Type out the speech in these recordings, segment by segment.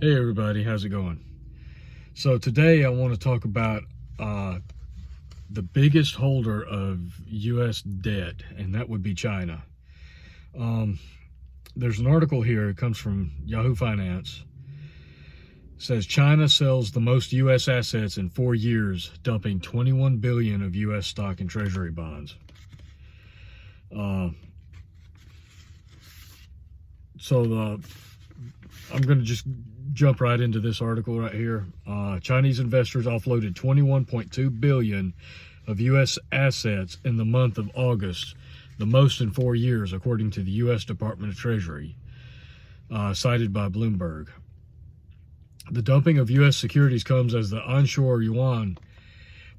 Hey everybody, how's it going? So today I want to talk about the biggest holder of U.S. debt, and that would be China. There's an article here, it comes from Yahoo Finance. It says China sells the most U.S. assets in 4 years, dumping $21 billion of U.S. stock and Treasury bonds. I'm going to just jump right into this article right here. Chinese investors offloaded $21.2 billion of U.S. assets in the month of August, the most in 4 years, according to the U.S. Department of Treasury, cited by Bloomberg. The dumping of U.S. securities comes as the onshore yuan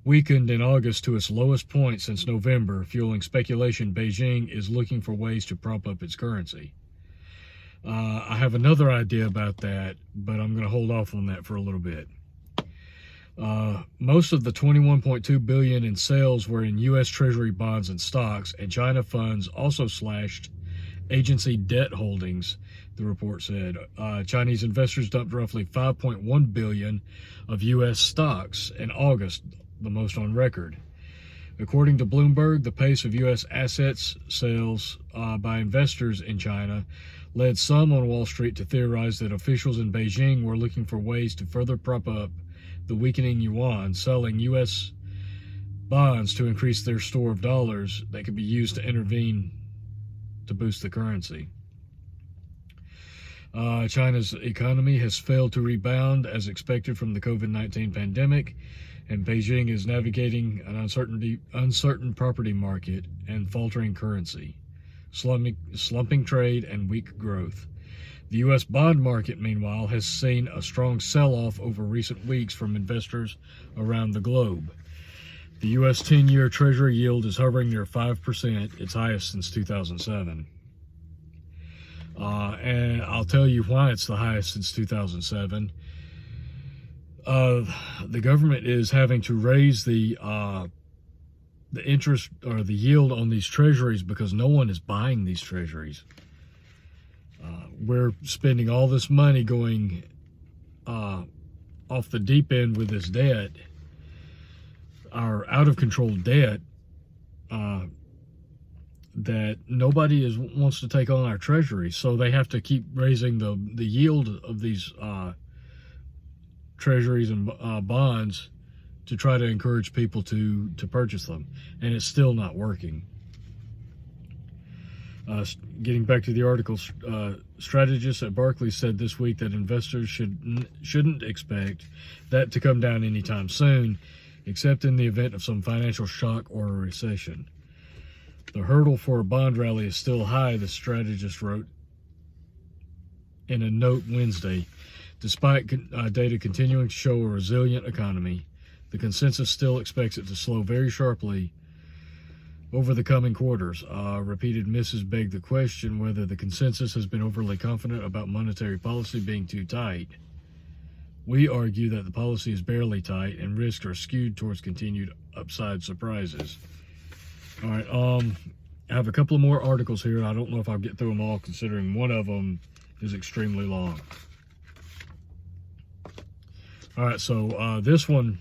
weakened in August to its lowest point since November, fueling speculation Beijing is looking for ways to prop up its currency. I have another idea about that, but I'm going to hold off on that for a little bit. Most of the $21.2 billion in sales were in U.S. Treasury bonds and stocks, and China funds also slashed agency debt holdings, the report said. Chinese investors dumped roughly $5.1 billion of U.S. stocks in August, the most on record. According to Bloomberg, the pace of U.S. assets sales by investors in China led some on Wall Street to theorize that officials in Beijing were looking for ways to further prop up the weakening yuan, selling U.S. bonds to increase their store of dollars that could be used to intervene to boost the currency. China's economy has failed to rebound as expected from the COVID-19 pandemic, and Beijing is navigating an uncertain property market and faltering currency, slumping trade, and weak growth. The U.S. bond market, meanwhile, has seen a strong sell-off over recent weeks from investors around the globe. The U.S. 10-year Treasury yield is hovering near 5%, its highest since 2007. And I'll tell you why it's the highest since 2007. The government is having to raise the interest or the yield on these treasuries because no one is buying these treasuries. We're spending all this money going off the deep end with this debt, our out of control debt, that nobody wants to take on our treasuries. So they have to keep raising the yield of these treasuries and bonds to try to encourage people to purchase them, and it's still not working. Getting back to the article, strategists at Barclays said this week that investors shouldn't expect that to come down anytime soon, except in the event of some financial shock or a recession. The hurdle for a bond rally is still high, the strategist wrote in a note Wednesday. Despite data continuing to show a resilient economy, the consensus still expects it to slow very sharply over the coming quarters. Repeated misses beg the question whether the consensus has been overly confident about monetary policy being too tight. We argue that the policy is barely tight and risks are skewed towards continued upside surprises. All right, I have a couple of more articles here. I don't know if I'll get through them all, considering one of them is extremely long. All right, so this one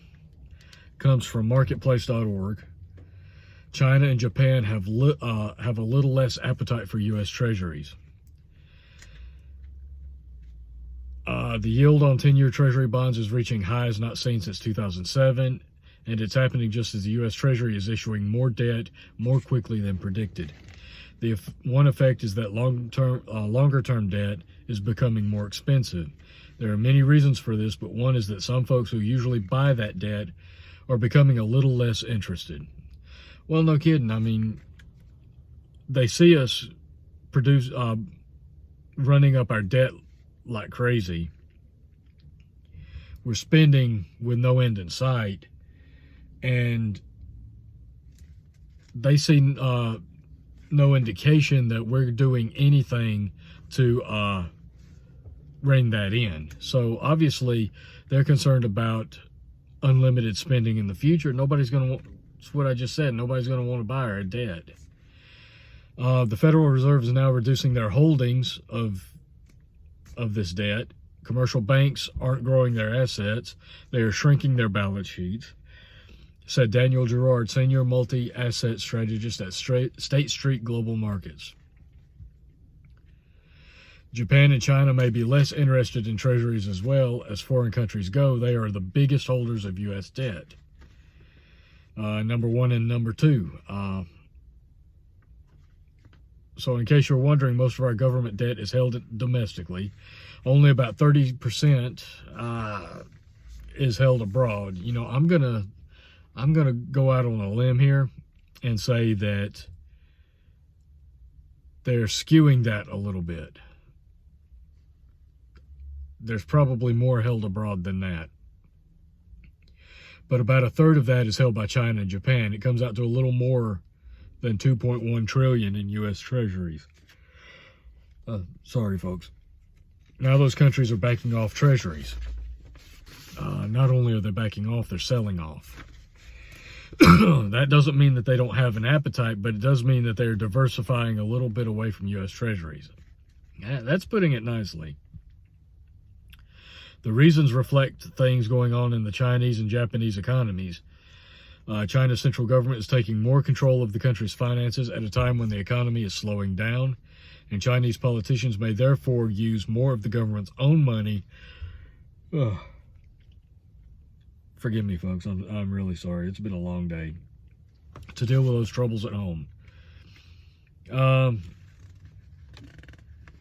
comes from marketplace.org. China and Japan have a little less appetite for U.S. treasuries. The yield on 10-year Treasury bonds is reaching highs not seen since 2007, and it's happening just as the U.S. Treasury is issuing more debt more quickly than predicted. The one effect is that longer-term debt is becoming more expensive. There are many reasons for this, but one is that some folks who usually buy that debt are becoming a little less interested. Well, no kidding. I mean, they see us running up our debt like crazy. We're spending with no end in sight, and they see no indication that we're doing anything to rein that in. So obviously they're concerned about unlimited spending in the future. Nobody's going to want, it's what I just said, nobody's going to want to buy our debt. The Federal Reserve is now reducing their holdings of this debt, Commercial banks aren't growing their assets. They are shrinking their balance sheets, said Daniel Gerard, senior multi-asset strategist at State Street Global Markets. Japan and China may be less interested in treasuries as well as foreign countries go. They are the biggest holders of U.S. debt. Number one and number two. So in case you're wondering, most of our government debt is held domestically. Only about 30% is held abroad. You know, I'm gonna go out on a limb here and say that they're skewing that a little bit. There's probably more held abroad than that. But about a third of that is held by China and Japan. It comes out to a little more than 2.1 trillion in U.S. Treasuries. Sorry, folks. Now those countries are backing off treasuries. Not only are they backing off, they're selling off. That doesn't mean that they don't have an appetite, but it does mean that they're diversifying a little bit away from U.S. treasuries. Yeah, that's putting it nicely. The reasons reflect things going on in the Chinese and Japanese economies. China's central government is taking more control of the country's finances at a time when the economy is slowing down, and Chinese politicians may therefore use more of the government's own money. Forgive me, folks. I'm really sorry. It's been a long day. To deal with those troubles at home.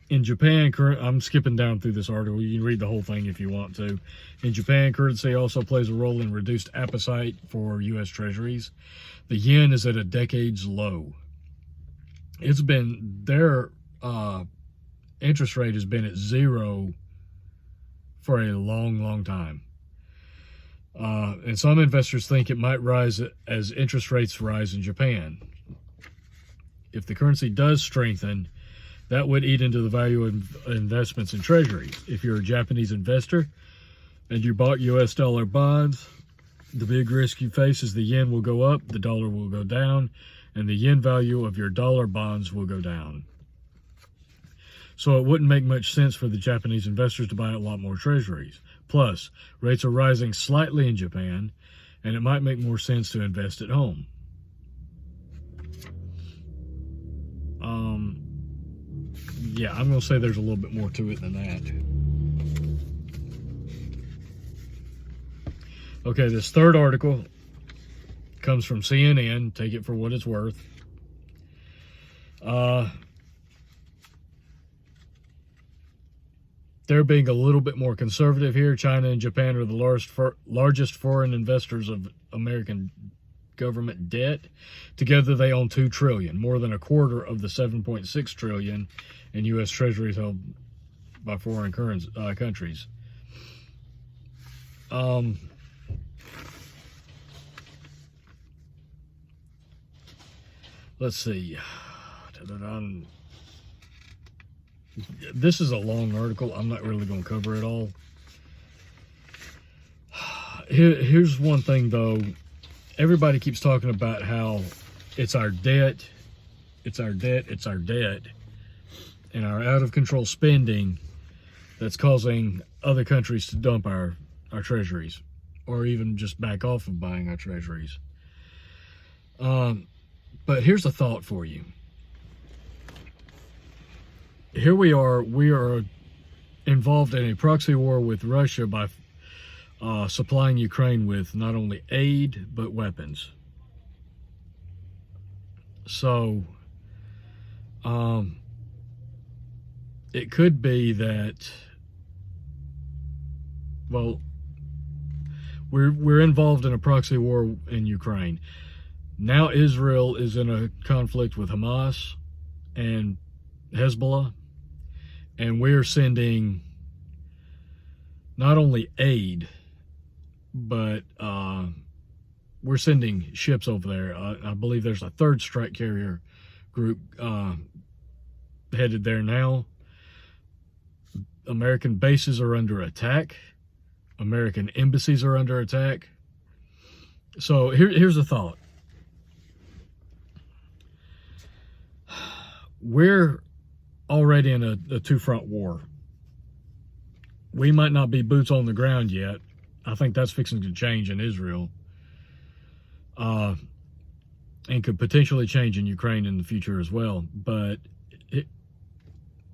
In Japan, I'm skipping down through this article. You can read the whole thing if you want to. In Japan, currency also plays a role in reduced appetite for U.S. treasuries. The yen is at a decade's low. It's been, their interest rate has been at zero for a long, long time. And some investors think it might rise as interest rates rise in Japan. If the currency does strengthen, that would eat into the value of investments in treasuries. If you're a Japanese investor and you bought U.S. dollar bonds, the big risk you face is the yen will go up, the dollar will go down, and the yen value of your dollar bonds will go down. So it wouldn't make much sense for the Japanese investors to buy a lot more treasuries. Plus, rates are rising slightly in Japan, and it might make more sense to invest at home. Yeah, I'm going to say there's a little bit more to it than that. Okay, this third article comes from CNN. Take it for what it's worth. They're being a little bit more conservative here. China and Japan are the largest foreign investors of American government debt. Together, they own $2 trillion, more than a quarter of the $7.6 trillion in U.S. treasuries held by foreign countries. Let's see. This is a long article. I'm not really going to cover it all. Here's one thing, though. Everybody keeps talking about how it's our debt, it's our debt, it's our debt, and our out-of-control spending that's causing other countries to dump our treasuries, or even just back off of buying our treasuries. But here's a thought for you. Here we are involved in a proxy war with Russia by supplying Ukraine with not only aid, but weapons. So, it could be that, well, we're involved in a proxy war in Ukraine. Now Israel is in a conflict with Hamas and Hezbollah, and we're sending not only aid, but we're sending ships over there. I believe there's a third strike carrier group headed there now. American bases are under attack. American embassies are under attack. So here's a thought. We're already in a two-front war. we might not be boots on the ground yet. I think that's fixing to change in Israel. And could potentially change in Ukraine in the future as well. But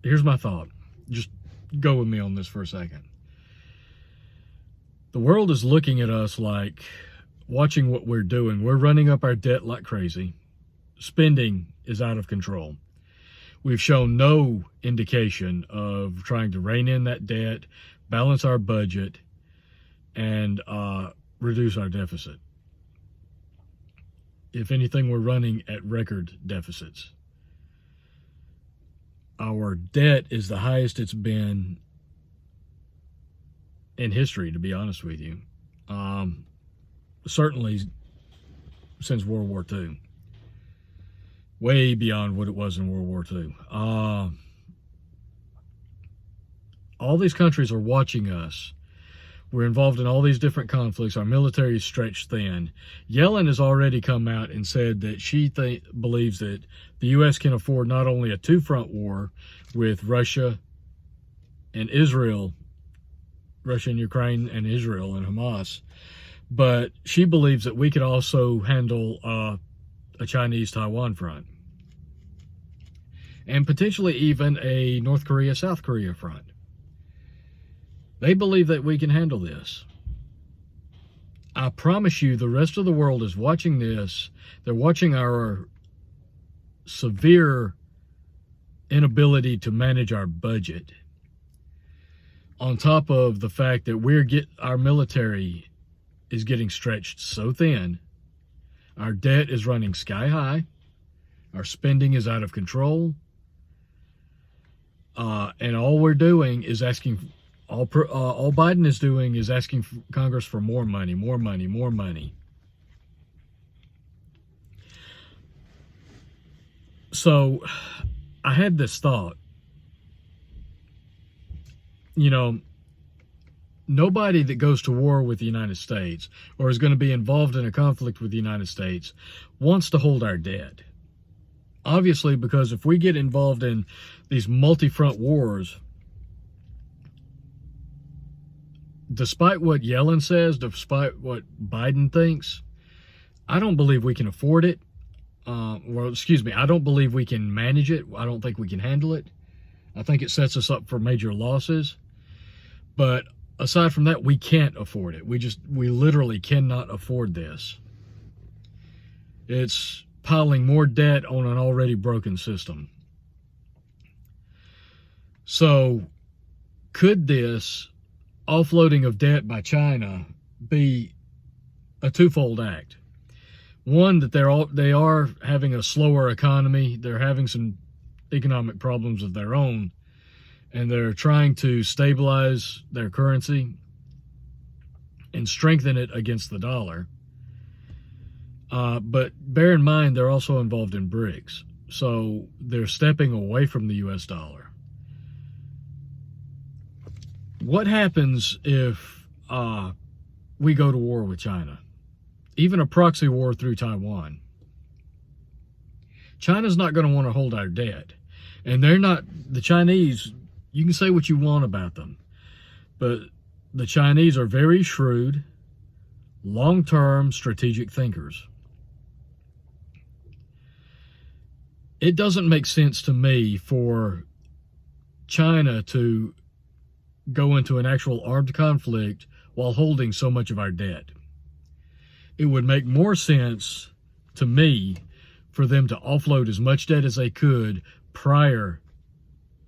here's my thought. Just go with me on this for a second. The world is looking at us like, watching what we're doing. We're running up our debt like crazy. Spending is out of control. We've shown no indication of trying to rein in that debt, balance our budget, and reduce our deficit. If anything, we're running at record deficits. Our debt is the highest it's been in history, to be honest with you. Certainly since World War II. Way beyond what it was in World War II. All these countries are watching us. We're involved in all these different conflicts. Our military is stretched thin. Yellen has already come out and said that she believes that the U.S. can afford not only a two-front war with Russia and Israel, Russia and Ukraine and Israel and Hamas, but she believes that we could also handle a Chinese-Taiwan front. And potentially even a North Korea-South Korea front. They believe that we can handle this. I promise you, the rest of the world is watching this. They're watching our severe inability to manage our budget. On top of the fact that our military is getting stretched so thin. Our debt is running sky high. Our spending is out of control. And all we're doing is all Biden is doing is asking Congress for more money, more money, more money. So I had this thought, nobody that goes to war with the United States or is going to be involved in a conflict with the United States wants to hold our debt. Obviously, because if we get involved in these multi-front wars, despite what Yellen says, despite what Biden thinks, I don't believe we can afford it. I don't believe we can manage it. I don't think we can handle it. I think it sets us up for major losses. But aside from that, we can't afford it. We literally cannot afford this. It's piling more debt on an already broken system. So, could this offloading of debt by China be a twofold act? One, that they are having a slower economy. They're having some economic problems of their own, and they're trying to stabilize their currency and strengthen it against the dollar. But bear in mind, they're also involved in BRICS. So they're stepping away from the US dollar. What happens if we go to war with China? Even a proxy war through Taiwan. China's not going to want to hold our debt. And the Chinese, you can say what you want about them, but the Chinese are very shrewd, long-term strategic thinkers. It doesn't make sense to me for China to go into an actual armed conflict while holding so much of our debt. It would make more sense to me for them to offload as much debt as they could prior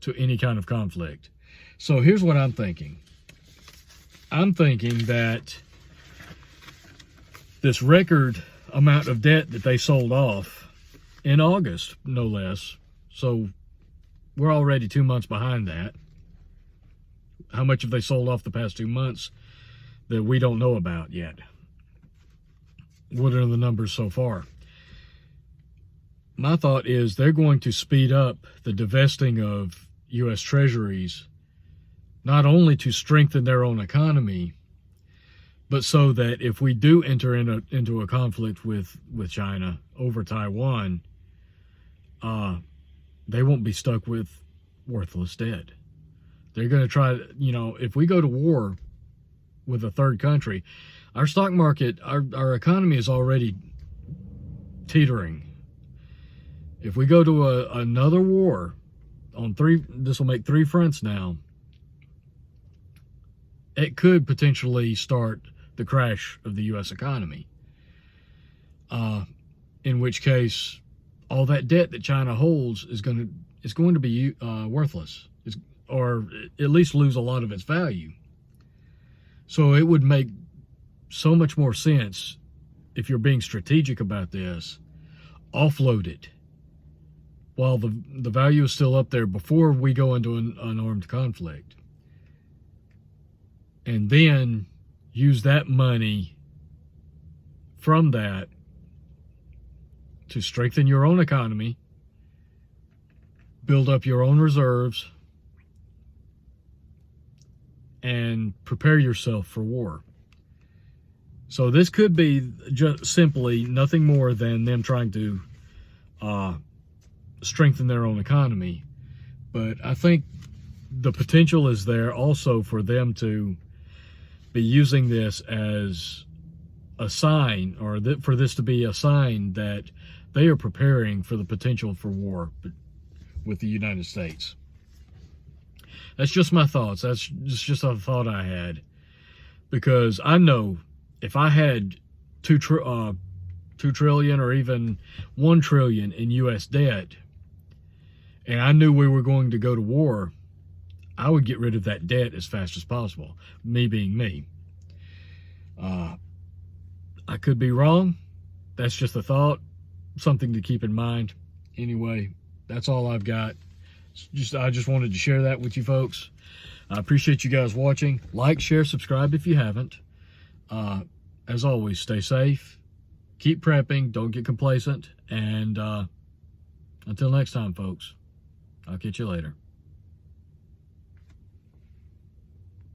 to any kind of conflict. So here's what I'm thinking. I'm thinking that this record amount of debt that they sold off in August, no less, so we're already 2 months behind that. How much have they sold off the past 2 months that we don't know about yet? What are the numbers so far? My thought is they're going to speed up the divesting of U.S. Treasuries, not only to strengthen their own economy, but so that if we do enter into a conflict with China over Taiwan, they won't be stuck with worthless debt. They're going to try, you know, if we go to war with a third country, our stock market, our economy is already teetering. If we go to another war on this will make 3 fronts now, it could potentially start the crash of the U.S. economy. In which case, all that debt that China holds is going to be worthless, or at least lose a lot of its value. So it would make so much more sense, if you're being strategic about this, offload it while the value is still up there before we go into an armed conflict. And then use that money from that to strengthen your own economy, build up your own reserves, and prepare yourself for war. So this could be just simply nothing more than them trying to strengthen their own economy. But I think the potential is there also for them to be using this as a sign, or for this to be a sign that they are preparing for the potential for war with the United States. That's just my thoughts. That's just a thought I had. Because I know if I had 2 trillion or even 1 trillion in U.S. debt, and I knew we were going to go to war, I would get rid of that debt as fast as possible, me being me. I could be wrong. That's just a thought, something to keep in mind. Anyway, that's all I've got. I just wanted to share that with you folks. I appreciate you guys watching. Like, share, subscribe if you haven't. As always, stay safe, keep prepping, don't get complacent, and until next time, folks, I'll catch you later.